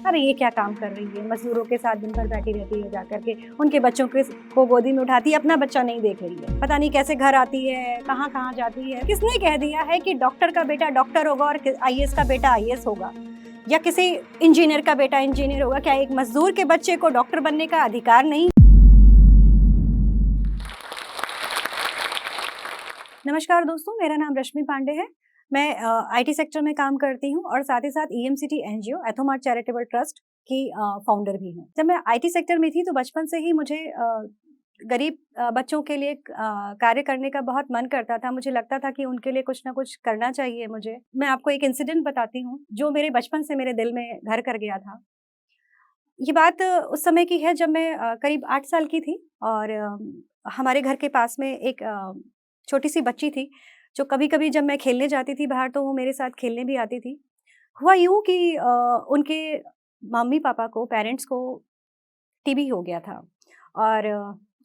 अरे ये क्या काम कर रही है, मजदूरों के साथ दिन भर बैठी रहती है, जाकर के उनके बच्चों को गोदी में उठाती है, अपना बच्चा नहीं देख रही है। पता नहीं कैसे घर आती है, कहाँ कहाँ जाती है। किसने कह दिया है कि डॉक्टर का बेटा डॉक्टर होगा और आईएएस का बेटा आईएएस होगा, या किसी इंजीनियर का बेटा इंजीनियर होगा? क्या एक मजदूर के बच्चे को डॉक्टर बनने का अधिकार नहीं? नमस्कार दोस्तों, मेरा नाम रश्मि पांडे है। मैं आईटी सेक्टर में काम करती हूँ और साथ ही साथ ईएमसीटी एनजीओ एथोमार्ट चैरिटेबल ट्रस्ट की फाउंडर भी हूँ। जब मैं आईटी सेक्टर में थी तो बचपन से ही मुझे गरीब बच्चों के लिए कार्य करने का बहुत मन करता था। मुझे लगता था कि उनके लिए कुछ ना कुछ करना चाहिए मुझे। मैं आपको एक इंसिडेंट बताती हूँ जो मेरे बचपन से मेरे दिल में घर कर गया था। ये बात उस समय की है जब मैं करीब 8 साल की थी और हमारे घर के पास में एक छोटी-सी बच्ची थी, जो कभी-कभी जब मैं खेलने जाती थी बाहर तो वो मेरे साथ खेलने भी आती थी। हुआ यूँ कि उनके मम्मी-पापा को, पेरेंट्स को टीबी हो गया था और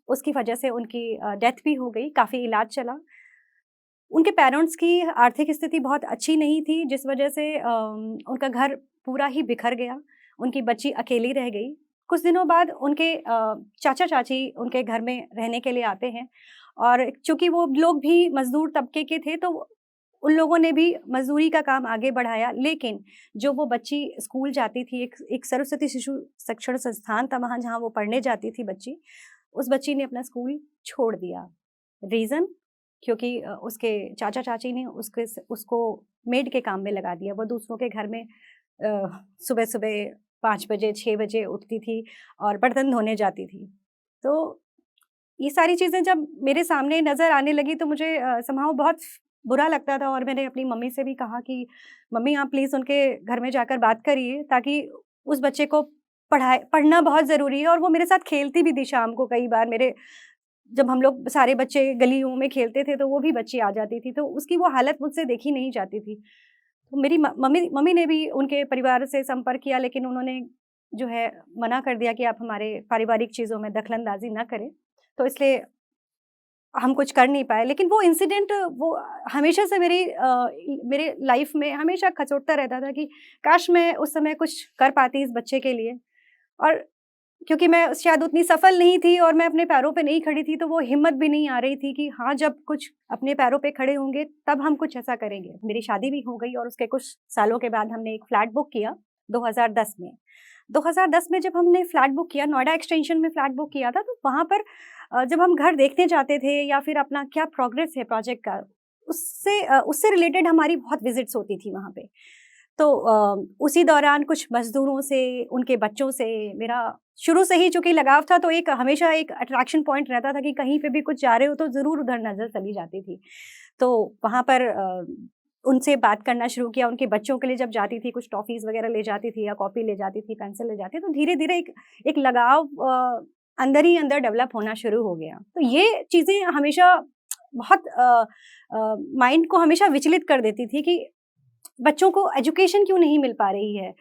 उसकी वजह से उनकी डेथ भी हो गई, काफ़ी इलाज चला। उनके पेरेंट्स की आर्थिक स्थिति बहुत अच्छी नहीं थी, जिस वजह से उनका घर पूरा ही बिखर गया। उनकी बच्ची अकेली रह गई। कुछ दिनों बाद उनके चाचा-चाची उनके घर में रहने के लिए आते हैं और चूँकि वो लोग भी मज़दूर तबके के थे, तो उन लोगों ने भी मज़दूरी का काम आगे बढ़ाया। लेकिन जो वो बच्ची स्कूल जाती थी, एक सरस्वती शिशु शिक्षण संस्थान था वहाँ जहाँ वो पढ़ने जाती थी बच्ची, उस बच्ची ने अपना स्कूल छोड़ दिया। रीज़न? क्योंकि उसके चाचा-चाची ने उसको मेड के काम में लगा दिया। वो दूसरों के घर में सुबह-सुबह 5 बजे, 6 बजे उठती थी और बर्तन धोने जाती थी। तो ये सारी चीज़ें जब मेरे सामने नज़र आने लगी तो मुझे समहाउ बहुत बुरा लगता था और मैंने अपनी मम्मी से भी कहा कि मम्मी आप प्लीज़ उनके घर में जाकर बात करिए ताकि उस बच्चे को पढ़ना बहुत ज़रूरी है। और वो मेरे साथ खेलती भी थी शाम को कई बार। मेरे जब हम लोग सारे बच्चे गलियों में खेलते थे तो वो भी बच्ची आ जाती थी, तो उसकी वो हालत मुझसे देखी नहीं जाती थी। तो मेरी मम्मी मम्मी ने भी उनके परिवार से संपर्क किया, लेकिन उन्होंने जो है मना कर दिया कि आप हमारे पारिवारिक चीज़ों में दखल-अंदाज़ी ना करें। तो इसलिए हम कुछ कर नहीं पाए। लेकिन वो इंसिडेंट वो हमेशा से मेरे लाइफ़ में हमेशा खचोटता रहता था कि काश मैं उस समय कुछ कर पाती इस बच्चे के लिए। और क्योंकि मैं शायद उतनी सफल नहीं थी और मैं अपने पैरों पे नहीं खड़ी थी, तो वो हिम्मत भी नहीं आ रही थी कि हाँ, जब कुछ अपने पैरों पे खड़े होंगे, तब हम कुछ ऐसा करेंगे। मेरी शादी भी हो गई और उसके कुछ सालों के बाद हमने एक फ्लैट बुक किया 2010 में। 2010 में जब हमने फ्लैट बुक किया, नोएडा एक्सटेंशन में फ्लैट बुक किया था, तो वहाँ पर जब हम घर देखने जाते थे या फिर अपना क्या प्रोग्रेस है प्रोजेक्ट का, उससे रिलेटेड हमारी बहुत विज़िट्स होती थी वहाँ पे। तो उसी दौरान कुछ मज़दूरों से, उनके बच्चों से मेरा शुरू से ही चूँकि लगाव था, तो एक हमेशा एक अट्रैक्शन पॉइंट रहता था कि कहीं पे भी कुछ जा रहे हो तो ज़रूर उधर नज़र चली जाती थी। तो वहाँ पर उनसे बात करना शुरू किया, उनके बच्चों के लिए जब जाती थी, कुछ टॉफ़ीज़ वग़ैरह ले जाती थी या कॉपी ले जाती थी, पेंसिल ले जाती थी, तो धीरे-धीरे एक लगाव अंदर ही अंदर डेवलप होना शुरू हो गया। तो ये चीज़ें हमेशा बहुत माइंड को हमेशा विचलित कर देती थी कि बच्चों को एजुकेशन क्यों नहीं मिल पा रही है?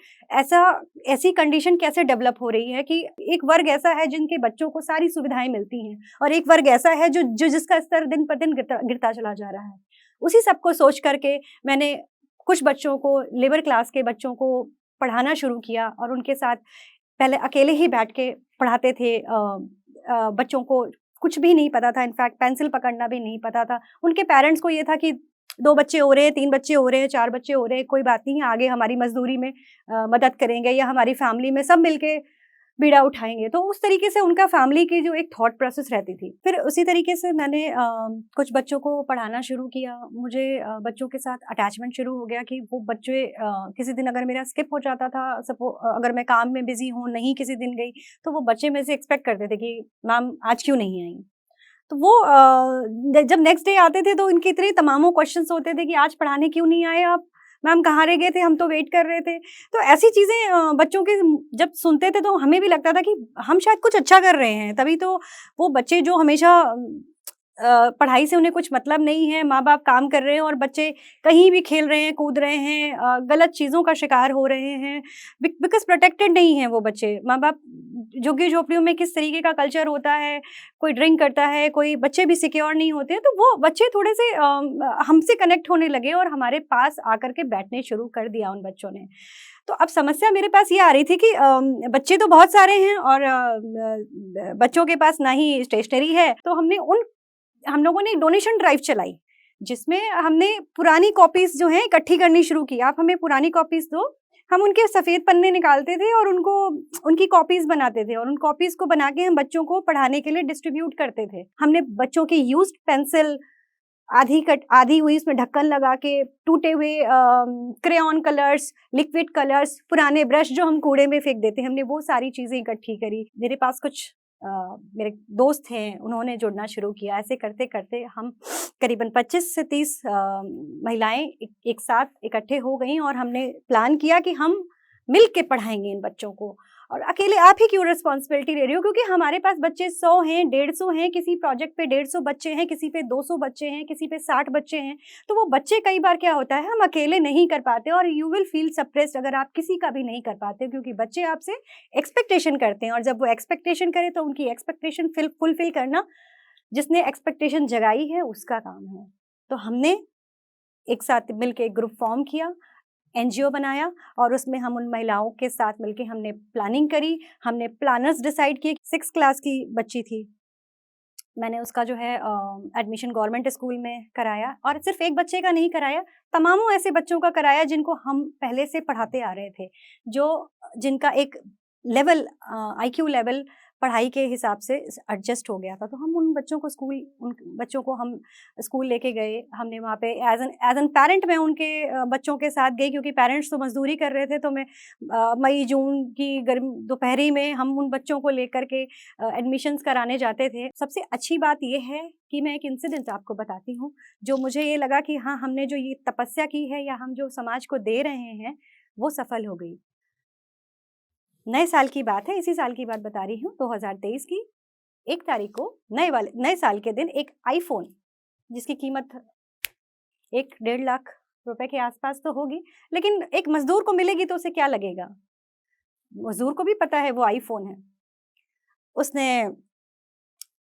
ऐसी कंडीशन कैसे डेवलप हो रही है कि एक वर्ग ऐसा है जिनके बच्चों को सारी सुविधाएँ मिलती हैं और एक वर्ग ऐसा है जिसका स्तर दिन पर दिन गिरता चला जा रहा है। उसी सब को सोच कर के मैंने कुछ बच्चों को, लेबर क्लास के बच्चों को पढ़ाना शुरू किया और उनके साथ पहले अकेले ही बैठ के पढ़ाते थे। बच्चों को कुछ भी नहीं पता था, इनफैक्ट पेंसिल पकड़ना भी नहीं पता था। उनके पेरेंट्स को ये था कि 2 बच्चे हो रहे हैं, 3 बच्चे हो रहे हैं, 4 बच्चे हो रहे हैं, कोई बात नहीं, आगे हमारी मज़दूरी में मदद करेंगे या हमारी फैमिली में सब मिलके बीड़ा उठाएँगे। तो उस तरीके से उनका फैमिली की जो एक थॉट प्रोसेस रहती थी। फिर उसी तरीके से मैंने कुछ बच्चों को पढ़ाना शुरू किया। मुझे बच्चों के साथ अटैचमेंट शुरू हो गया कि वो बच्चे किसी दिन अगर मेरा स्किप हो जाता था, अगर मैं काम में बिज़ी हूँ, नहीं किसी दिन गई, तो वो बच्चे मेरे से एक्सपेक्ट करते थे कि मैम आज क्यों नहीं आई? तो वो जब नेक्स्ट डे आते थे तो इनके इतने तमामों क्वेश्चंस होते थे कि आज पढ़ाने क्यों नहीं आए आप? मैम कहाँ रह गए थे? हम तो वेट कर रहे थे। तो ऐसी चीज़ें बच्चों के जब सुनते थे तो हमें भी लगता था कि हम शायद कुछ अच्छा कर रहे हैं, तभी तो वो बच्चे जो हमेशा पढ़ाई से उन्हें कुछ मतलब नहीं है, माँ-बाप काम कर रहे हैं और बच्चे कहीं भी खेल रहे हैं, कूद रहे हैं, गलत चीज़ों का शिकार हो रहे हैं, बिकॉज़ प्रोटेक्टेड नहीं हैं वो बच्चे। माँ-बाप झुग्गी-झोपड़ियों में किस तरीके का कल्चर होता है, कोई ड्रिंक करता है, कोई बच्चे भी सिक्योर नहीं होते हैं, तो वो बच्चे थोड़े से हमसे कनेक्ट होने लगे और हमारे पास आकर के बैठने शुरू कर दिया उन बच्चों ने। तो अब समस्या मेरे पास ये आ रही थी कि बच्चे तो बहुत सारे हैं और बच्चों के पास ना ही स्टेशनरी है, तो हम लोगों ने डोनेशन ड्राइव चलाई, जिसमें हमने पुरानी कॉपीज जो हैं इकट्ठी करनी शुरू की। आप हमें पुरानी कॉपीज दो, हम उनके सफेद पन्ने निकालते थे और उनकी कॉपीज बनाते थे और उन कॉपीज को बना के हम बच्चों को पढ़ाने के लिए डिस्ट्रीब्यूट करते थे। हमने बच्चों की यूज्ड पेंसिल, आधी हुई उसमें ढक्कन लगा के, टूटे हुए क्रेयॉन कलर्स, लिक्विड कलर्स, पुराने ब्रश जो हम कूड़े में फेंक देते हैं, हमने वो सारी चीजें इकट्ठी करी। मेरे पास कुछ मेरे दोस्त हैं, उन्होंने जुड़ना शुरू किया। ऐसे करते करते हम करीबन 25 से 30 महिलाएं एक साथ इकट्ठे हो गई और हमने प्लान किया कि हम मिल के पढ़ाएंगे इन बच्चों को। और अकेले आप ही क्यों रिस्पॉन्सिबिलिटी ले रही हो, क्योंकि हमारे पास बच्चे 100 हैं, 150 हैं, किसी प्रोजेक्ट पे 150 बच्चे हैं, किसी पे 200 बच्चे हैं, किसी पे 60 बच्चे हैं। तो वो बच्चे कई बार क्या होता है, हम अकेले नहीं कर पाते और यू विल फील सप्रेस्ड अगर आप किसी का भी नहीं कर पाते, क्योंकि बच्चे आपसे एक्सपेक्टेशन करते हैं और जब वो एक्सपेक्टेशन करे तो उनकी एक्सपेक्टेशन फुलफिल करना जिसने एक्सपेक्टेशन जगाई है उसका काम है। तो हमने एक साथ मिलकर एक ग्रुप फॉर्म किया, एनजीओ बनाया और उसमें हम उन महिलाओं के साथ मिलके हमने प्लानिंग करी। हमने प्लानर्स डिसाइड किए। 6 क्लास की बच्ची थी, मैंने उसका जो है एडमिशन गवर्नमेंट स्कूल में कराया और सिर्फ एक बच्चे का नहीं कराया, तमामों ऐसे बच्चों का कराया जिनको हम पहले से पढ़ाते आ रहे थे, जिनका एक लेवल IQ लेवल पढ़ाई के हिसाब से एडजस्ट हो गया था। तो हम उन बच्चों को हम स्कूल लेके गए। हमने वहाँ पे एज एन पेरेंट मैं उनके बच्चों के साथ गई, क्योंकि पेरेंट्स तो मजदूरी कर रहे थे। तो मैं मई जून की गर्म दोपहरी में हम उन बच्चों को लेकर के एडमिशन्स कराने जाते थे। सबसे अच्छी बात यह है कि मैं एक इंसिडेंट आपको बताती हूँ, जो मुझे ये लगा कि हाँ, हमने जो ये तपस्या की है या हम जो समाज को दे रहे हैं वो सफल हो गई। नए साल की बात है, इसी साल की बात बता रही हूँ, 2023 की 1 तारीख को नए साल के दिन एक आईफोन, जिसकी कीमत 1-1.5 लाख रुपए के आसपास तो होगी, लेकिन एक मजदूर को मिलेगी तो उसे क्या लगेगा? मजदूर को भी पता है वो आईफोन है। उसने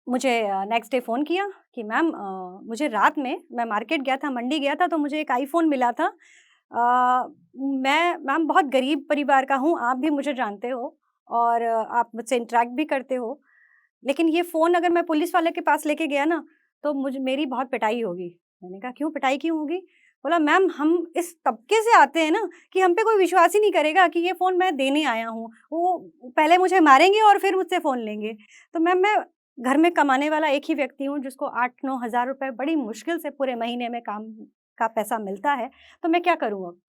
मुझे नेक्स्ट डे फ़ोन किया कि मैम मुझे रात में मैं मार्केट गया था, मंडी गया था, तो मुझे एक आईफ़ोन मिला था। मैं मैम बहुत गरीब परिवार का हूँ, आप भी मुझे जानते हो और आप मुझसे इंटरैक्ट भी करते हो। लेकिन ये फ़ोन अगर मैं पुलिस वाले के पास लेके गया ना, तो मेरी बहुत पिटाई होगी। मैंने कहा क्यों पिटाई क्यों होगी? बोला मैम हम इस तबके से आते हैं ना कि हम पे कोई विश्वास ही नहीं करेगा कि ये फ़ोन मैं देने आया हूँ। वो पहले मुझे मारेंगे और फिर मुझसे फ़ोन लेंगे। तो मैम मैं घर में कमाने वाला एक ही व्यक्ति हूँ जिसको 8-9 हज़ार रुपए बड़ी मुश्किल से पूरे महीने में काम का पैसा मिलता है, तो मैं क्या करूँ अब?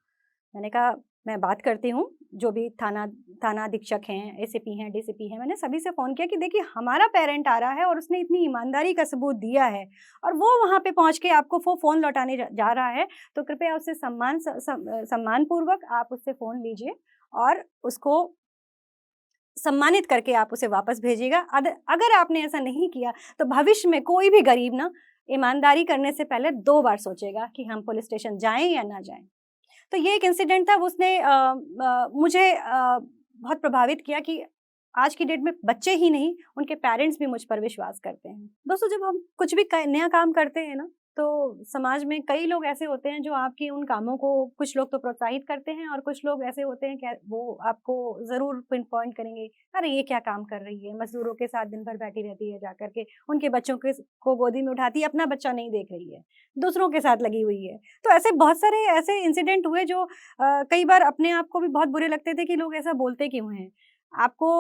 मैंने कहा मैं बात करती हूँ, जो भी थाना अधीक्षक हैं, एसीपी हैं, डीसीपी हैं, मैंने सभी से फ़ोन किया कि देखिए हमारा पेरेंट आ रहा है और उसने इतनी ईमानदारी का सबूत दिया है और वो वहाँ पे पहुँच के आपको फ़ोन लौटाने जा रहा है, तो कृपया उससे सम्मानपूर्वक आप उससे फ़ोन लीजिए और उसको सम्मानित करके आप उसे वापस भेजिएगा। अगर आपने ऐसा नहीं किया तो भविष्य में कोई भी गरीब ना ईमानदारी करने से पहले 2 बार सोचेगा कि हम पुलिस स्टेशन जाएँ या ना जाएँ। तो ये एक इंसिडेंट था, उसने मुझे बहुत प्रभावित किया कि आज की डेट में बच्चे ही नहीं, उनके पेरेंट्स भी मुझ पर विश्वास करते हैं। दोस्तों, जब हम कुछ भी नया काम करते हैं ना, तो समाज में कई लोग ऐसे होते हैं जो आपके उन कामों को, कुछ लोग तो प्रोत्साहित करते हैं और कुछ लोग ऐसे होते हैं कि वो आपको ज़रूर पिन पॉइंट करेंगे, अरे ये क्या काम कर रही है, मज़दूरों के साथ दिन भर बैठी रहती है जाकर के, उनके बच्चों को गोदी में उठाती है, अपना बच्चा नहीं देख रही है, दूसरों के साथ लगी हुई है। तो ऐसे बहुत सारे ऐसे इंसिडेंट हुए जो कई बार अपने आप को भी बहुत बुरे लगते थे कि लोग ऐसा बोलते क्यों हैं। आपको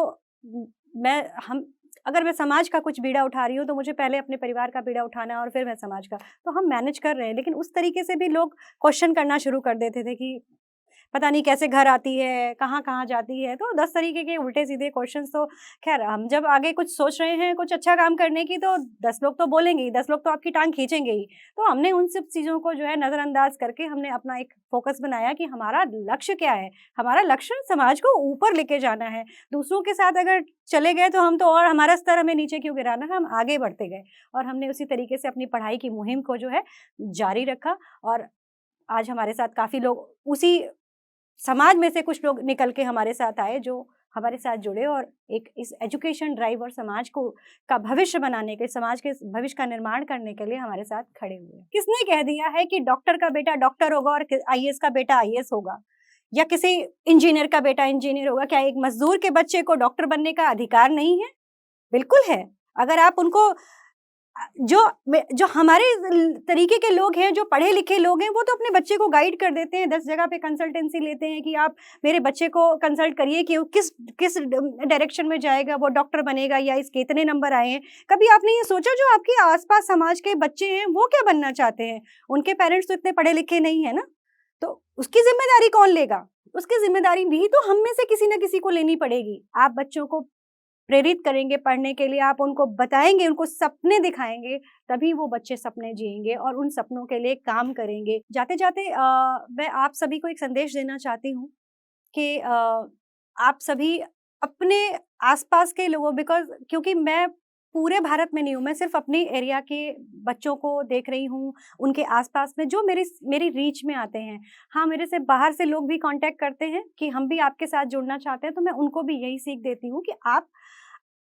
अगर मैं समाज का कुछ बीड़ा उठा रही हूँ, तो मुझे पहले अपने परिवार का बीड़ा उठाना है और फिर मैं समाज का। तो हम मैनेज कर रहे हैं, लेकिन उस तरीके से भी लोग क्वेश्चन करना शुरू कर देते थे कि पता नहीं कैसे घर आती है, कहाँ-कहाँ जाती है। तो 10 तरीके के उल्टे-सीधे क्वेश्चन्स। तो ख़ैर हम जब आगे कुछ सोच रहे हैं, कुछ अच्छा काम करने की, तो 10 लोग तो बोलेंगे ही, 10 लोग तो आपकी टाँग खींचेंगे ही। तो हमने उन सब चीज़ों को जो है नज़रअंदाज करके हमने अपना एक फ़ोकस बनाया कि हमारा लक्ष्य क्या है? हमारा लक्ष्य समाज को ऊपर लेके जाना है। दूसरों के साथ अगर चले गए तो हम तो, और हमारा स्तर हमें नीचे क्यों गिराना है, हम आगे बढ़ते गए। और हमने उसी तरीके से अपनी पढ़ाई की मुहिम को जो है जारी रखा और आज हमारे साथ काफ़ी लोग, उसी समाज में से कुछ लोग निकल के हमारे साथ आए, जो हमारे साथ जुड़े और एक इस एजुकेशन ड्राइव और समाज को का भविष्य बनाने के, समाज के भविष्य का निर्माण करने के लिए हमारे साथ खड़े हुए। किसने कह दिया है कि डॉक्टर का बेटा डॉक्टर होगा और आईएएस का बेटा आईएएस होगा? या किसी इंजीनियर का बेटा इंजीनियर होगा, क्या एक मजदूर के बच्चे को डॉक्टर बनने का अधिकार नहीं है? बिल्कुल है। अगर आप उनको जो जो हमारे तरीके के लोग हैं, जो पढ़े लिखे लोग हैं, वो तो अपने बच्चे को गाइड कर देते हैं, 10 जगह पे कंसल्टेंसी लेते हैं कि आप मेरे बच्चे को कंसल्ट करिए कि वो किस किस डायरेक्शन में जाएगा, वो डॉक्टर बनेगा या इसके इतने नंबर आए हैं। कभी आपने ये सोचा जो आपके आस-पास समाज के बच्चे हैं, वो क्या बनना चाहते हैं? उनके पेरेंट्स तो इतने पढ़े लिखे नहीं है ना, तो उसकी ज़िम्मेदारी कौन लेगा? उसकी ज़िम्मेदारी भी तो हम में से किसी न किसी को लेनी पड़ेगी। आप बच्चों को प्रेरित करेंगे पढ़ने के लिए, आप उनको बताएँगे, उनको सपने दिखाएँगे, तभी वो बच्चे सपने जिएँगे और उन सपनों के लिए काम करेंगे। जाते-जाते मैं आप सभी को एक संदेश देना चाहती हूँ कि आप सभी अपने आस-पास के लोगों, क्योंकि मैं पूरे भारत में नहीं हूँ, मैं सिर्फ़ अपनी एरिया के बच्चों को देख रही हूँ, उनके आस-पास में जो मेरी रीच में आते हैं। हाँ, मेरे से बाहर से लोग भी कॉन्टैक्ट करते हैं कि हम भी आपके साथ जुड़ना चाहते हैं, तो मैं उनको भी यही सीख देती हूँ कि आप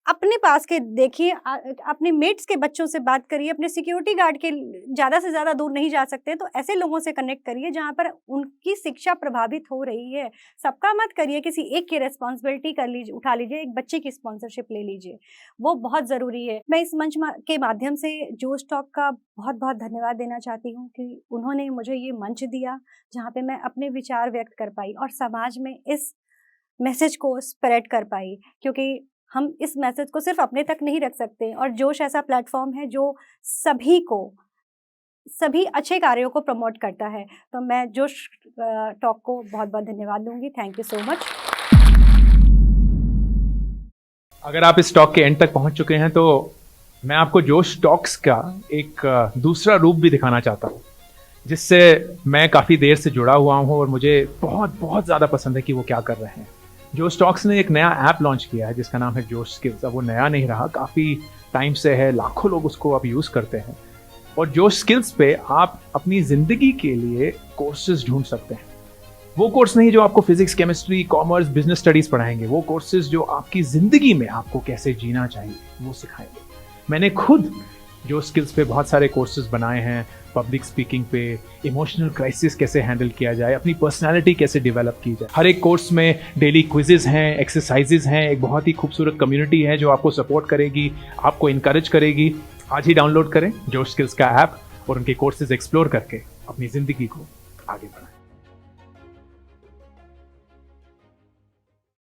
अपने पास के देखिए, अपने मेट्स के बच्चों से बात करिए, अपने सिक्योरिटी गार्ड के ज़्यादा से ज़्यादा दूर नहीं जा सकते, तो ऐसे लोगों से कनेक्ट करिए जहाँ पर उनकी शिक्षा प्रभावित हो रही है। सबका मत करिए, किसी एक की रिस्पॉन्सिबिलिटी कर लीजिए, उठा लीजिए, एक बच्चे की स्पॉन्सरशिप ले लीजिए, वो बहुत ज़रूरी है। मैं इस मंच के माध्यम से जोश टॉक का बहुत-बहुत धन्यवाद देना चाहती हूँ कि उन्होंने मुझे ये मंच दिया, जहाँ पे मैं अपने विचार व्यक्त कर पाई और समाज में इस मैसेज को स्प्रेड कर पाई, क्योंकि हम इस मैसेज को सिर्फ अपने तक नहीं रख सकते और जोश ऐसा प्लेटफॉर्म है जो सभी अच्छे कार्यों को प्रमोट करता है। तो मैं जोश टॉक को बहुत-बहुत धन्यवाद दूँगी। Thank you so much. अगर आप इस टॉक के एंड तक पहुंच चुके हैं तो मैं आपको जोश टॉक्स का एक दूसरा रूप भी दिखाना चाहता हूं, जिससे मैं काफ़ी देर से जुड़ा हुआ हूं और मुझे बहुत बहुत ज़्यादा पसंद है कि वो क्या कर रहे हैं। जोश टॉक्स ने एक नया ऐप लॉन्च किया है जिसका नाम है जोश स्किल्स। अब वो नया नहीं रहा, काफ़ी टाइम से है, लाखों लोग उसको अब यूज़ करते हैं। और जोश स्किल्स पे आप अपनी ज़िंदगी के लिए कोर्सेज ढूंढ सकते हैं। वो कोर्स नहीं जो आपको physics, chemistry, commerce, business studies पढ़ाएंगे, वो कोर्सेज जो आपकी ज़िंदगी में आपको कैसे जीना चाहिए वो सिखाएंगे। मैंने खुद जोश स्किल्स पे बहुत सारे कोर्सेज बनाए हैं, पब्लिक स्पीकिंग पे, इमोशनल क्राइसिस कैसे हैंडल किया जाए, अपनी पर्सनालिटी कैसे डेवलप की जाए। हर एक कोर्स में डेली क्विजेज हैं, एक्सरसाइजेज हैं, एक बहुत ही खूबसूरत कम्युनिटी है जो आपको सपोर्ट करेगी, आपको इनकरेज करेगी। आज ही डाउनलोड करें जोश स्किल्स का ऐप और उनके कोर्सेज एक्सप्लोर करके अपनी ज़िंदगी को आगे बढ़ाएं।